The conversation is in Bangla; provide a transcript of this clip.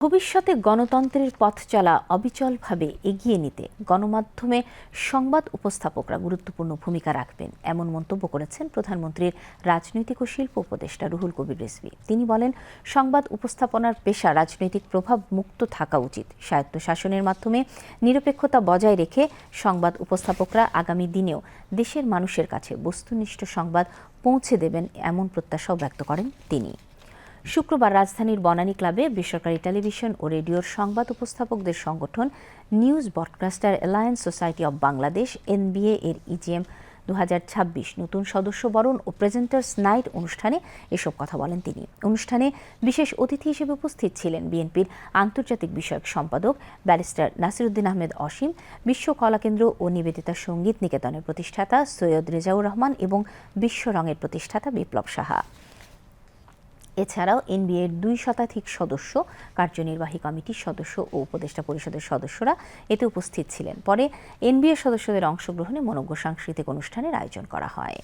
ভবিষ্যতে গণতন্ত্রের পথ চলা অবিচলভাবে এগিয়ে নিতে গণমাধ্যমে সংবাদ উপস্থাপকরা গুরুত্বপূর্ণ ভূমিকা রাখবেন, এমন মন্তব্য করেছেন প্রধানমন্ত্রীর রাজনৈতিক ও শিল্প উপদেষ্টা রুহুল কবির রিজভী। তিনি বলেন, সংবাদ উপস্থাপনার পেশা রাজনৈতিক প্রভাব মুক্ত থাকা উচিত। স্বায়ত্তশাসনের মাধ্যমে নিরপেক্ষতা বজায় রেখে সংবাদ উপস্থাপকরা আগামী দিনেও দেশের মানুষের কাছে বস্তুনিষ্ঠ সংবাদ পৌঁছে দেবেন, এমন প্রত্যাশাও ব্যক্ত করেন তিনি। শুক্রবার রাজধানীর বনানী ক্লাবে বেসরকারি টেলিভিশন ও রেডিওর সংবাদ উপস্থাপকদের সংগঠন news broadcaster alliance society of Bangladesh NBA এর ইজিএম 2026 নতুন সদস্য বরণ ও প্রেজেন্টার্স নাইট অনুষ্ঠানে এসব কথা বলেন তিনি। অনুষ্ঠানে বিশেষ অতিথি হিসেবে উপস্থিত ছিলেন বিএনপির আন্তর্জাতিক বিষয়ক সম্পাদক ব্যারিস্টার নাসিরুদ্দিন আহমেদ অসীম, বিশ্ব কলাকেন্দ্র ও নিবেদিতা সঙ্গীত নিকেতনের প্রতিষ্ঠাতা সৈয়দ রেজাউর রহমান এবং বিশ্ব রঙের প্রতিষ্ঠাতা বিপ্লব সাহা। এছাড়াও এনবিএর 2 শতাধিক সদস্য, কার্যনির্বাহী কমিটির সদস্য ও উপদেষ্টা পরিষদের সদস্যরা এতে উপস্থিত ছিলেন। পরে এনবিএর সদস্যদের অংশগ্রহণে মনোজ্ঞ সাংস্কৃতিক অনুষ্ঠানের আয়োজন করা হয়।